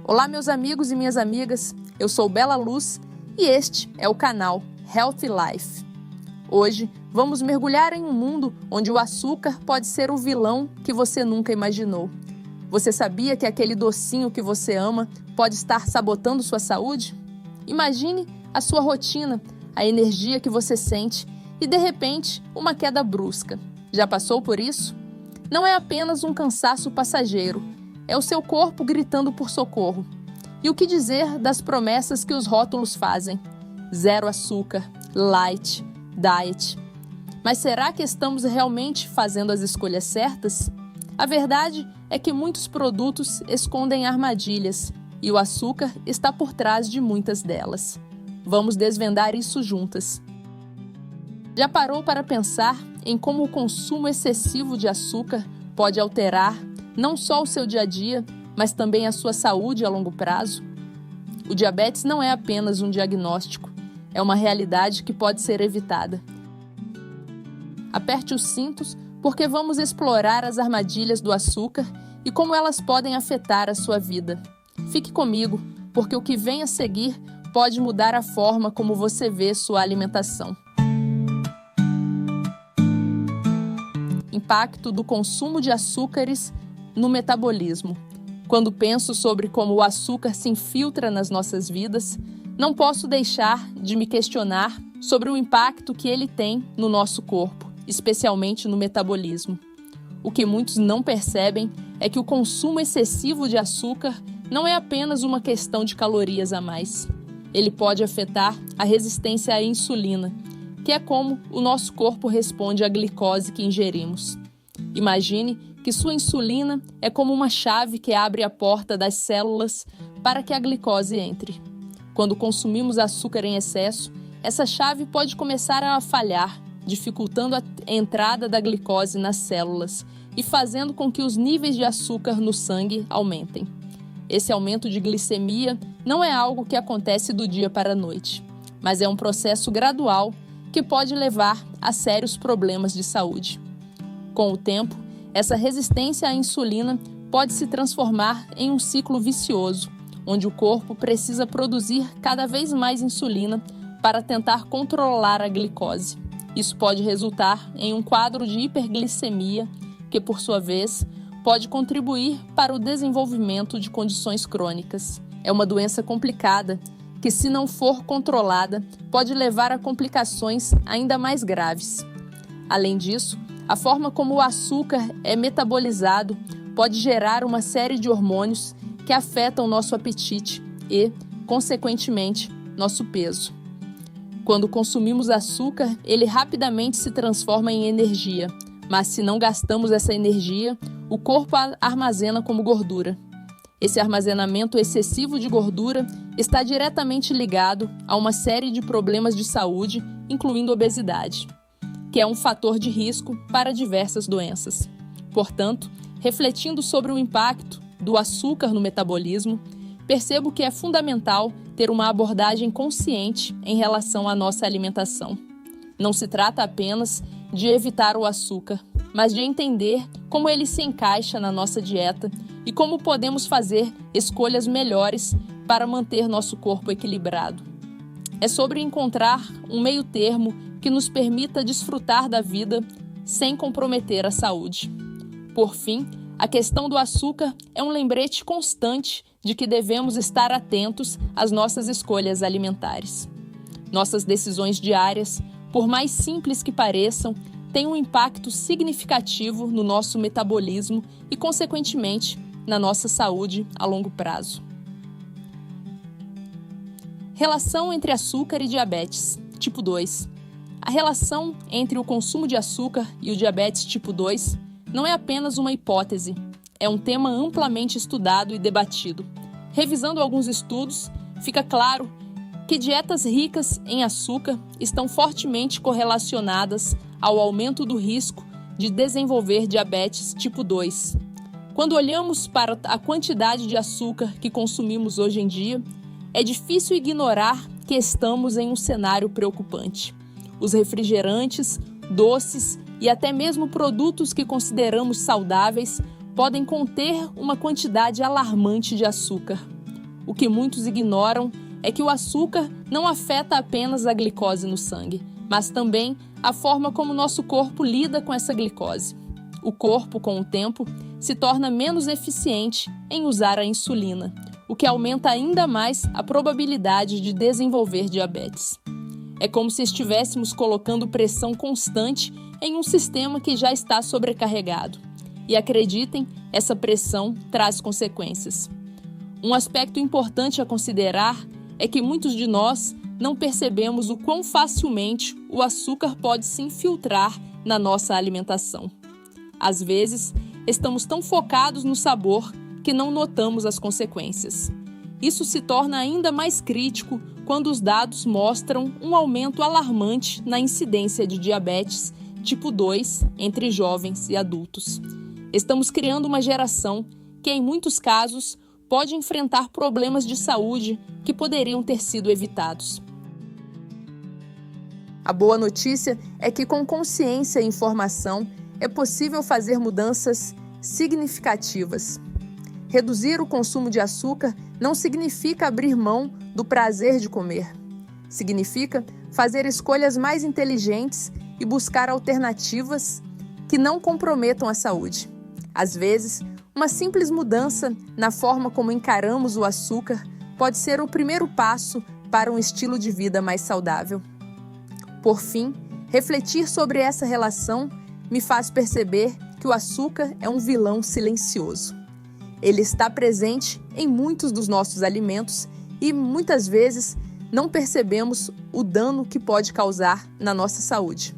Olá, meus amigos e minhas amigas, eu sou Bela Luz e este é o canal Healthy Life. Hoje vamos mergulhar em um mundo onde o açúcar pode ser o vilão que você nunca imaginou. Você sabia que aquele docinho que você ama pode estar sabotando sua saúde? Imagine a sua rotina, a energia que você sente e, de repente, uma queda brusca. Já passou por isso? Não é apenas um cansaço passageiro, é o seu corpo gritando por socorro. E o que dizer das promessas que os rótulos fazem? Zero açúcar, light, diet. Mas será que estamos realmente fazendo as escolhas certas? A verdade é que muitos produtos escondem armadilhas e o açúcar está por trás de muitas delas. Vamos desvendar isso juntas. Já parou para pensar em como o consumo excessivo de açúcar pode alterar não só o seu dia a dia, mas também a sua saúde a longo prazo? O diabetes não é apenas um diagnóstico, é uma realidade que pode ser evitada. Aperte os cintos, porque vamos explorar as armadilhas do açúcar e como elas podem afetar a sua vida. Fique comigo, porque o que vem a seguir pode mudar a forma como você vê sua alimentação. Impacto do consumo de açúcares no metabolismo. Quando penso sobre como o açúcar se infiltra nas nossas vidas, não posso deixar de me questionar sobre o impacto que ele tem no nosso corpo, especialmente no metabolismo. O que muitos não percebem é que o consumo excessivo de açúcar não é apenas uma questão de calorias a mais. Ele pode afetar a resistência à insulina, que é como o nosso corpo responde à glicose que ingerimos. Imagine que sua insulina é como uma chave que abre a porta das células para que a glicose entre. Quando consumimos açúcar em excesso, essa chave pode começar a falhar, dificultando a entrada da glicose nas células e fazendo com que os níveis de açúcar no sangue aumentem. Esse aumento de glicemia não é algo que acontece do dia para a noite, mas é um processo gradual que pode levar a sérios problemas de saúde. Com o tempo, essa resistência à insulina pode se transformar em um ciclo vicioso, onde o corpo precisa produzir cada vez mais insulina para tentar controlar a glicose. Isso pode resultar em um quadro de hiperglicemia, que, por sua vez, pode contribuir para o desenvolvimento de condições crônicas. É uma doença complicada que, se não for controlada, pode levar a complicações ainda mais graves. Além disso, a forma como o açúcar é metabolizado pode gerar uma série de hormônios que afetam nosso apetite e, consequentemente, nosso peso. Quando consumimos açúcar, ele rapidamente se transforma em energia, mas se não gastamos essa energia, o corpo a armazena como gordura. Esse armazenamento excessivo de gordura está diretamente ligado a uma série de problemas de saúde, incluindo obesidade, que é um fator de risco para diversas doenças. Portanto, refletindo sobre o impacto do açúcar no metabolismo, percebo que é fundamental ter uma abordagem consciente em relação à nossa alimentação. Não se trata apenas de evitar o açúcar, mas de entender como ele se encaixa na nossa dieta e como podemos fazer escolhas melhores para manter nosso corpo equilibrado. É sobre encontrar um meio termo que nos permita desfrutar da vida sem comprometer a saúde. Por fim, a questão do açúcar é um lembrete constante de que devemos estar atentos às nossas escolhas alimentares. Nossas decisões diárias, por mais simples que pareçam, têm um impacto significativo no nosso metabolismo e, consequentemente, na nossa saúde a longo prazo. Relação entre açúcar e diabetes, tipo 2. A relação entre o consumo de açúcar e o diabetes tipo 2 não é apenas uma hipótese, é um tema amplamente estudado e debatido. Revisando alguns estudos, fica claro que dietas ricas em açúcar estão fortemente correlacionadas ao aumento do risco de desenvolver diabetes tipo 2. Quando olhamos para a quantidade de açúcar que consumimos hoje em dia, é difícil ignorar que estamos em um cenário preocupante. Os refrigerantes, doces e até mesmo produtos que consideramos saudáveis podem conter uma quantidade alarmante de açúcar. O que muitos ignoram é que o açúcar não afeta apenas a glicose no sangue, mas também a forma como nosso corpo lida com essa glicose. O corpo, com o tempo, se torna menos eficiente em usar a insulina, o que aumenta ainda mais a probabilidade de desenvolver diabetes. É como se estivéssemos colocando pressão constante em um sistema que já está sobrecarregado. E acreditem, essa pressão traz consequências. Um aspecto importante a considerar é que muitos de nós não percebemos o quão facilmente o açúcar pode se infiltrar na nossa alimentação. Às vezes, estamos tão focados no sabor que não notamos as consequências. Isso se torna ainda mais crítico quando os dados mostram um aumento alarmante na incidência de diabetes tipo 2 entre jovens e adultos. Estamos criando uma geração que, em muitos casos, pode enfrentar problemas de saúde que poderiam ter sido evitados. A boa notícia é que, com consciência e informação, é possível fazer mudanças significativas. Reduzir o consumo de açúcar não significa abrir mão do prazer de comer. Significa fazer escolhas mais inteligentes e buscar alternativas que não comprometam a saúde. Às vezes, uma simples mudança na forma como encaramos o açúcar pode ser o primeiro passo para um estilo de vida mais saudável. Por fim, refletir sobre essa relação me faz perceber que o açúcar é um vilão silencioso. Ele está presente em muitos dos nossos alimentos e, muitas vezes, não percebemos o dano que pode causar na nossa saúde.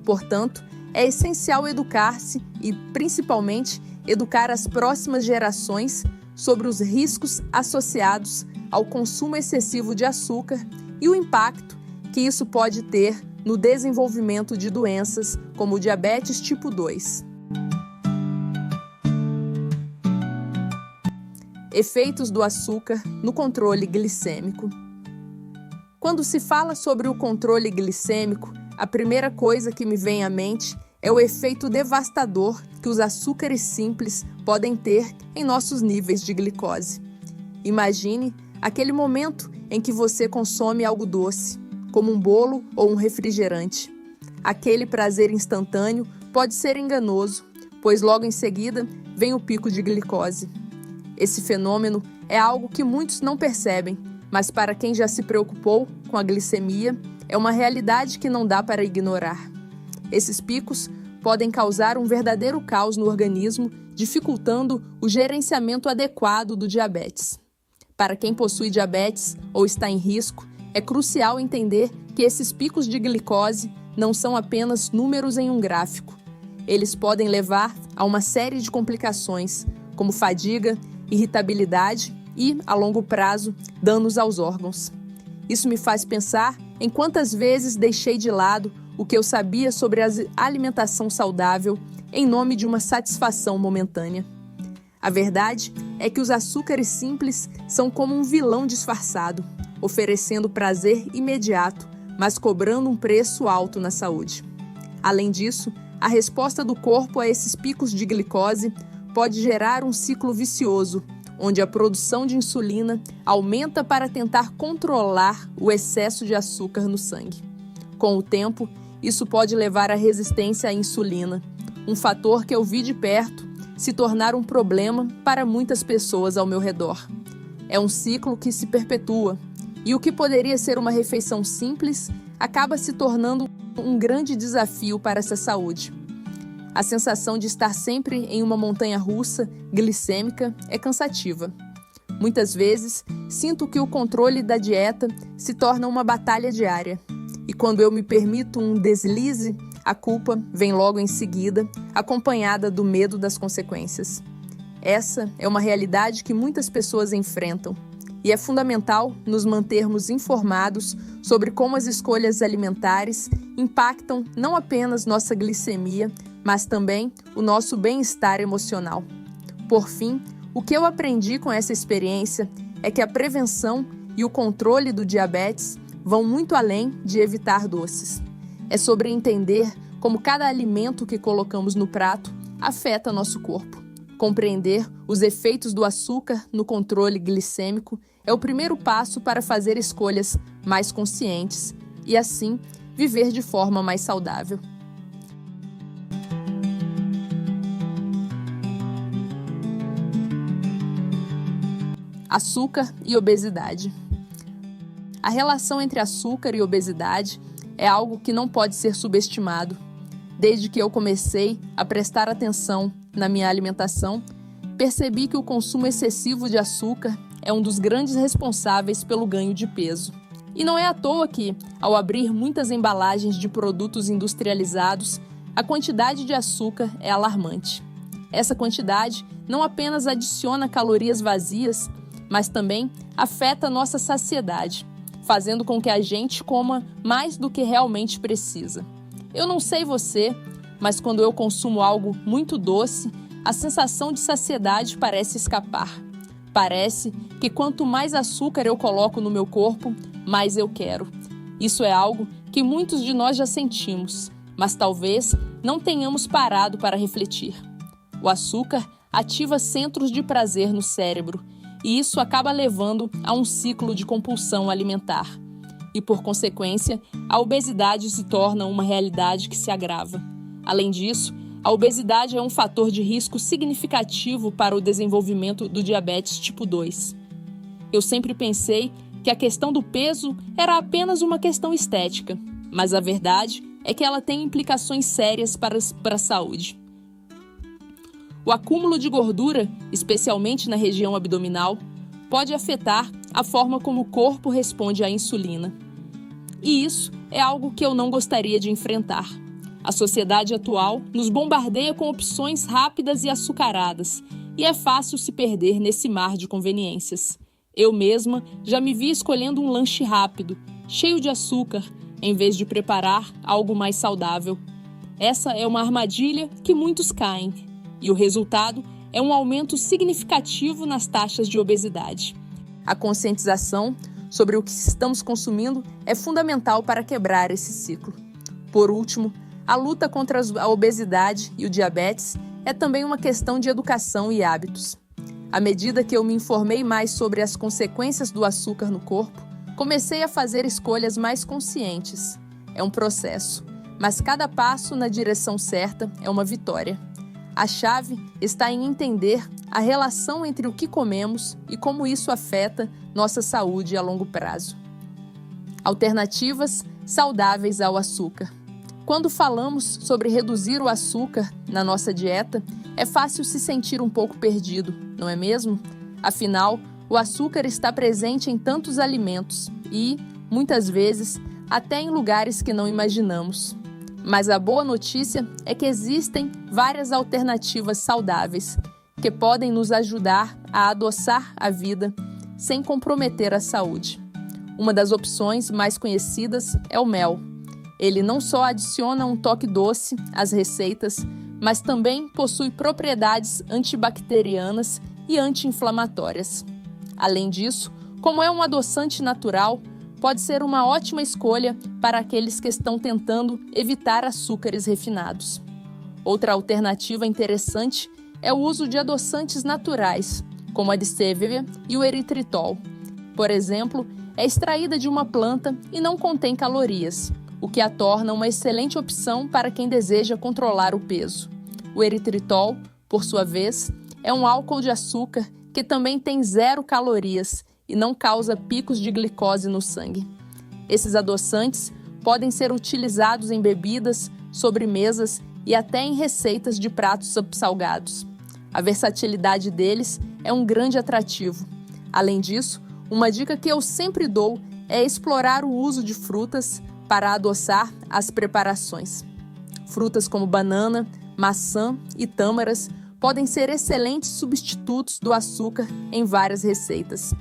Portanto, é essencial educar-se e, principalmente, educar as próximas gerações sobre os riscos associados ao consumo excessivo de açúcar e o impacto que isso pode ter no desenvolvimento de doenças como o diabetes tipo 2. Efeitos do açúcar no controle glicêmico. Quando se fala sobre o controle glicêmico, a primeira coisa que me vem à mente é o efeito devastador que os açúcares simples podem ter em nossos níveis de glicose. Imagine aquele momento em que você consome algo doce, como um bolo ou um refrigerante. Aquele prazer instantâneo pode ser enganoso, pois logo em seguida vem o pico de glicose. Esse fenômeno é algo que muitos não percebem, mas para quem já se preocupou com a glicemia, é uma realidade que não dá para ignorar. Esses picos podem causar um verdadeiro caos no organismo, dificultando o gerenciamento adequado do diabetes. Para quem possui diabetes ou está em risco, é crucial entender que esses picos de glicose não são apenas números em um gráfico. Eles podem levar a uma série de complicações, como fadiga, irritabilidade e, a longo prazo, danos aos órgãos. Isso me faz pensar em quantas vezes deixei de lado o que eu sabia sobre a alimentação saudável em nome de uma satisfação momentânea. A verdade é que os açúcares simples são como um vilão disfarçado, oferecendo prazer imediato, mas cobrando um preço alto na saúde. Além disso, a resposta do corpo a esses picos de glicose pode gerar um ciclo vicioso, onde a produção de insulina aumenta para tentar controlar o excesso de açúcar no sangue. Com o tempo, isso pode levar à resistência à insulina, um fator que eu vi de perto se tornar um problema para muitas pessoas ao meu redor. É um ciclo que se perpetua, e o que poderia ser uma refeição simples acaba se tornando um grande desafio para essa saúde. A sensação de estar sempre em uma montanha-russa glicêmica é cansativa. Muitas vezes, sinto que o controle da dieta se torna uma batalha diária. E quando eu me permito um deslize, a culpa vem logo em seguida, acompanhada do medo das consequências. Essa é uma realidade que muitas pessoas enfrentam. E é fundamental nos mantermos informados sobre como as escolhas alimentares impactam não apenas nossa glicemia, mas também o nosso bem-estar emocional. Por fim, o que eu aprendi com essa experiência é que a prevenção e o controle do diabetes vão muito além de evitar doces. É sobre entender como cada alimento que colocamos no prato afeta nosso corpo, Compreender os efeitos do açúcar no controle glicêmico é o primeiro passo para fazer escolhas mais conscientes e, assim, viver de forma mais saudável. Açúcar e obesidade. A relação entre açúcar e obesidade é algo que não pode ser subestimado. Desde que eu comecei a prestar atenção na minha alimentação, percebi que o consumo excessivo de açúcar é um dos grandes responsáveis pelo ganho de peso. E não é à toa que, ao abrir muitas embalagens de produtos industrializados, a quantidade de açúcar é alarmante. Essa quantidade não apenas adiciona calorias vazias, mas também afeta a nossa saciedade, fazendo com que a gente coma mais do que realmente precisa. Eu não sei você, mas quando eu consumo algo muito doce, a sensação de saciedade parece escapar. Parece que quanto mais açúcar eu coloco no meu corpo, mais eu quero. Isso é algo que muitos de nós já sentimos, mas talvez não tenhamos parado para refletir. O açúcar ativa centros de prazer no cérebro, e isso acaba levando a um ciclo de compulsão alimentar. E, por consequência, a obesidade se torna uma realidade que se agrava. Além disso, a obesidade é um fator de risco significativo para o desenvolvimento do diabetes tipo 2. Eu sempre pensei que a questão do peso era apenas uma questão estética, mas a verdade é que ela tem implicações sérias para a saúde. O acúmulo de gordura, especialmente na região abdominal, pode afetar a forma como o corpo responde à insulina. E isso é algo que eu não gostaria de enfrentar. A sociedade atual nos bombardeia com opções rápidas e açucaradas, e é fácil se perder nesse mar de conveniências. Eu mesma já me vi escolhendo um lanche rápido, cheio de açúcar, em vez de preparar algo mais saudável. Essa é uma armadilha que muitos caem, e o resultado é um aumento significativo nas taxas de obesidade. A conscientização sobre o que estamos consumindo é fundamental para quebrar esse ciclo. Por último, a luta contra a obesidade e o diabetes é também uma questão de educação e hábitos. À medida que eu me informei mais sobre as consequências do açúcar no corpo, comecei a fazer escolhas mais conscientes. É um processo, mas cada passo na direção certa é uma vitória. A chave está em entender a relação entre o que comemos e como isso afeta nossa saúde a longo prazo. Alternativas saudáveis ao açúcar. Quando falamos sobre reduzir o açúcar na nossa dieta, é fácil se sentir um pouco perdido, não é mesmo? Afinal, o açúcar está presente em tantos alimentos e, muitas vezes, até em lugares que não imaginamos. Mas a boa notícia é que existem várias alternativas saudáveis que podem nos ajudar a adoçar a vida sem comprometer a saúde. Uma das opções mais conhecidas é o mel. Ele não só adiciona um toque doce às receitas, mas também possui propriedades antibacterianas e anti-inflamatórias. Além disso, como é um adoçante natural, pode ser uma ótima escolha para aqueles que estão tentando evitar açúcares refinados. Outra alternativa interessante é o uso de adoçantes naturais, como a stevia e o eritritol. Por exemplo, é extraída de uma planta e não contém calorias, o que a torna uma excelente opção para quem deseja controlar o peso. O eritritol, por sua vez, é um álcool de açúcar que também tem 0 calorias e não causa picos de glicose no sangue. Esses adoçantes podem ser utilizados em bebidas, sobremesas e até em receitas de pratos salgados. A versatilidade deles é um grande atrativo. Além disso, uma dica que eu sempre dou é explorar o uso de frutas para adoçar as preparações. Frutas como banana, maçã e tâmaras podem ser excelentes substitutos do açúcar em várias receitas.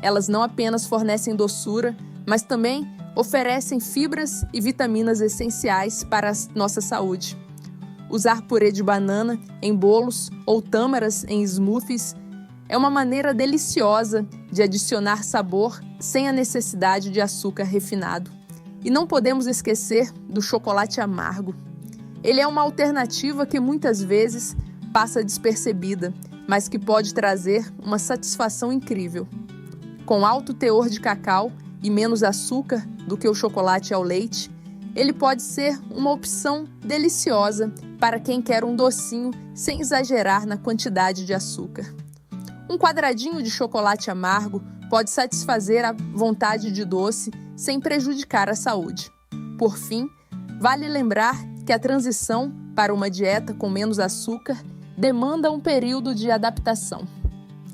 Elas não apenas fornecem doçura, mas também oferecem fibras e vitaminas essenciais para a nossa saúde. Usar purê de banana em bolos ou tâmaras em smoothies é uma maneira deliciosa de adicionar sabor sem a necessidade de açúcar refinado. E não podemos esquecer do chocolate amargo. Ele é uma alternativa que muitas vezes passa despercebida, mas que pode trazer uma satisfação incrível. Com alto teor de cacau e menos açúcar do que o chocolate ao leite, ele pode ser uma opção deliciosa para quem quer um docinho sem exagerar na quantidade de açúcar. Um quadradinho de chocolate amargo pode satisfazer a vontade de doce sem prejudicar a saúde. Por fim, vale lembrar que a transição para uma dieta com menos açúcar demanda um período de adaptação.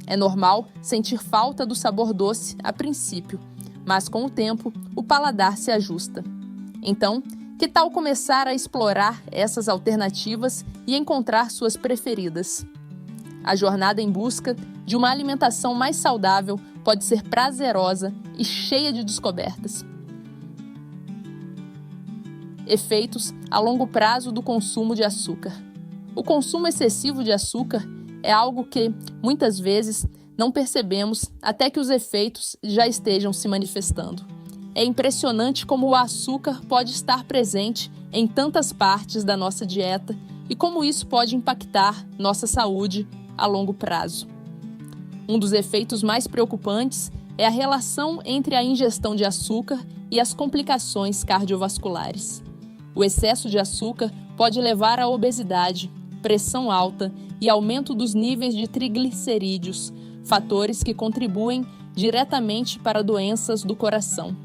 É normal sentir falta do sabor doce a princípio, mas com o tempo o paladar se ajusta. Então, que tal começar a explorar essas alternativas e encontrar suas preferidas? A jornada em busca de uma alimentação mais saudável pode ser prazerosa e cheia de descobertas. Efeitos a longo prazo do consumo de açúcar. O consumo excessivo de açúcar é algo que, muitas vezes, não percebemos até que os efeitos já estejam se manifestando. É impressionante como o açúcar pode estar presente em tantas partes da nossa dieta e como isso pode impactar nossa saúde a longo prazo. Um dos efeitos mais preocupantes é a relação entre a ingestão de açúcar e as complicações cardiovasculares. O excesso de açúcar pode levar à obesidade, pressão alta e aumento dos níveis de triglicerídeos, fatores que contribuem diretamente para doenças do coração.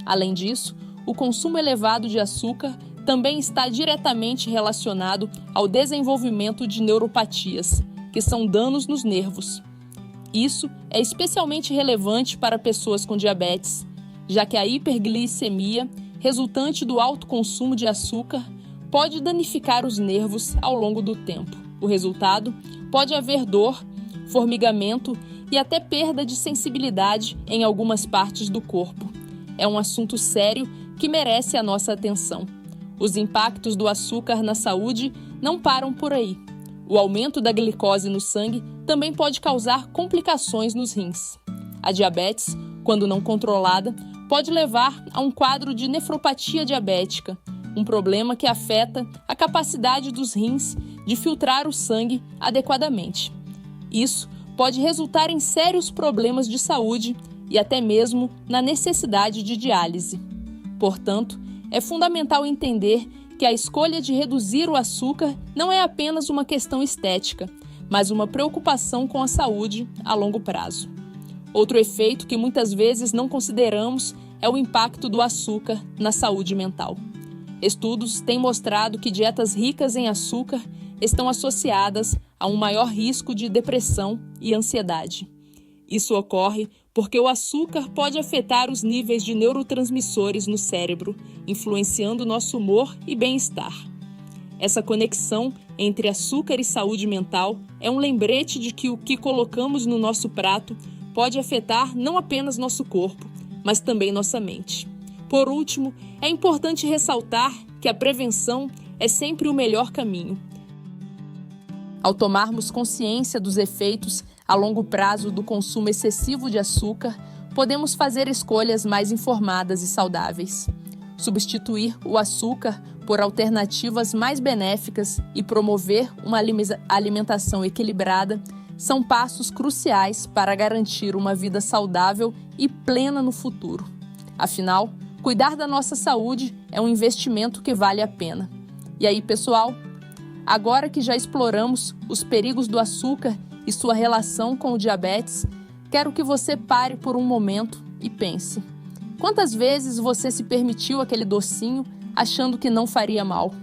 Além disso, o consumo elevado de açúcar também está diretamente relacionado ao desenvolvimento de neuropatias, que são danos nos nervos. Isso é especialmente relevante para pessoas com diabetes, já que a hiperglicemia, resultante do alto consumo de açúcar, pode danificar os nervos ao longo do tempo. O resultado pode haver dor, formigamento e até perda de sensibilidade em algumas partes do corpo. É um assunto sério que merece a nossa atenção. Os impactos do açúcar na saúde não param por aí. O aumento da glicose no sangue também pode causar complicações nos rins. A diabetes, quando não controlada, pode levar a um quadro de nefropatia diabética, um problema que afeta a capacidade dos rins de filtrar o sangue adequadamente. Isso pode resultar em sérios problemas de saúde e até mesmo na necessidade de diálise. Portanto, é fundamental entender que a escolha de reduzir o açúcar não é apenas uma questão estética, mas uma preocupação com a saúde a longo prazo. Outro efeito que muitas vezes não consideramos é o impacto do açúcar na saúde mental. Estudos têm mostrado que dietas ricas em açúcar estão associadas a um maior risco de depressão e ansiedade. Isso ocorre porque o açúcar pode afetar os níveis de neurotransmissores no cérebro, influenciando nosso humor e bem-estar. Essa conexão entre açúcar e saúde mental é um lembrete de que o que colocamos no nosso prato pode afetar não apenas nosso corpo, mas também nossa mente. Por último, é importante ressaltar que a prevenção é sempre o melhor caminho. Ao tomarmos consciência dos efeitos a longo prazo do consumo excessivo de açúcar, podemos fazer escolhas mais informadas e saudáveis. Substituir o açúcar por alternativas mais benéficas e promover uma alimentação equilibrada são passos cruciais para garantir uma vida saudável e plena no futuro. Afinal, cuidar da nossa saúde é um investimento que vale a pena. E aí, pessoal? Agora que já exploramos os perigos do açúcar e sua relação com o diabetes, quero que você pare por um momento e pense. Quantas vezes você se permitiu aquele docinho achando que não faria mal?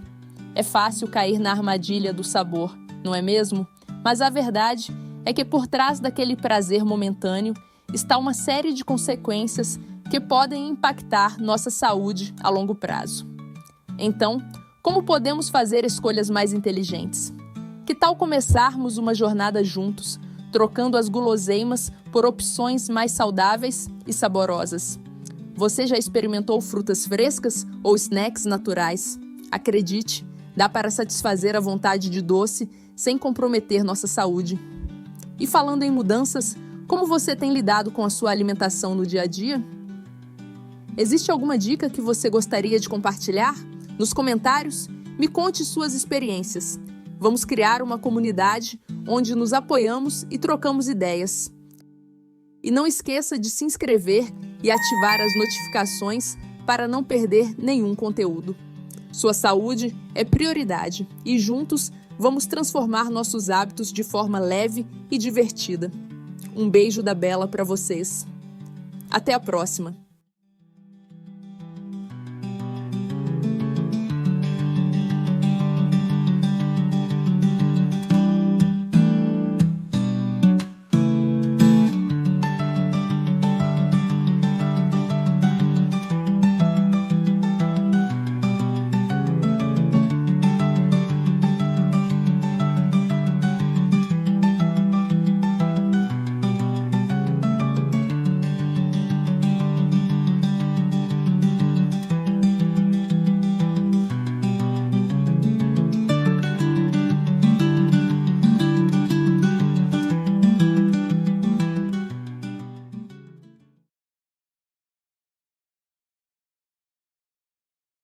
É fácil cair na armadilha do sabor, não é mesmo? Mas a verdade é que por trás daquele prazer momentâneo está uma série de consequências que podem impactar nossa saúde a longo prazo. Então, como podemos fazer escolhas mais inteligentes? Que tal começarmos uma jornada juntos, trocando as guloseimas por opções mais saudáveis e saborosas? Você já experimentou frutas frescas ou snacks naturais? Acredite, dá para satisfazer a vontade de doce sem comprometer nossa saúde. E falando em mudanças, como você tem lidado com a sua alimentação no dia a dia? Existe alguma dica que você gostaria de compartilhar? Nos comentários, me conte suas experiências. Vamos criar uma comunidade onde nos apoiamos e trocamos ideias. E não esqueça de se inscrever e ativar as notificações para não perder nenhum conteúdo. Sua saúde é prioridade e juntos vamos transformar nossos hábitos de forma leve e divertida. Um beijo da Bela para vocês. Até a próxima!